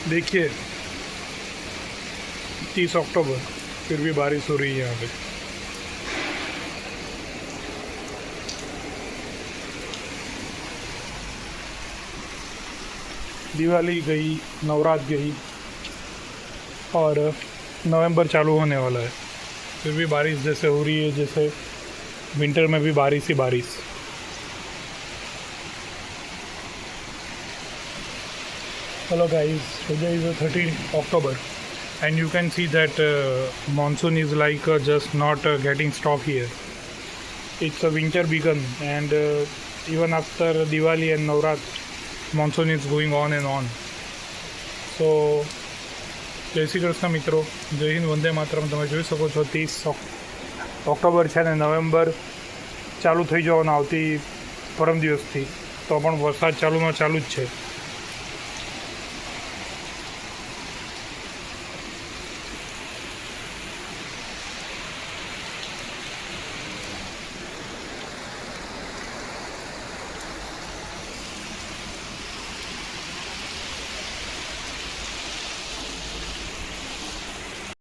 देखिए 30 अक्टूबर फिर भी बारिश हो रही है यहाँ पे। दिवाली गई, नवरात्र गई और नवंबर चालू होने वाला है, फिर भी बारिश जैसे हो रही है जैसे विंटर में भी बारिश ही बारिश। Hello guys, today is the 13th October and you can see that monsoon is like just not getting stopped here. It's a winter begun and even after Diwali and Navratri, monsoon is going on and on. So, જય શ્રી કૃષ્ણ મિત્રો, જય હિન્દ, વંદે માતરમ. તમે જોઈ શકો છો 30 October છે ને November ચાલુ થઈ જવાનો આવતી પરમ દિવસથી, તો પણ વરસાદ ચાલુમાં ચાલુ જ છે.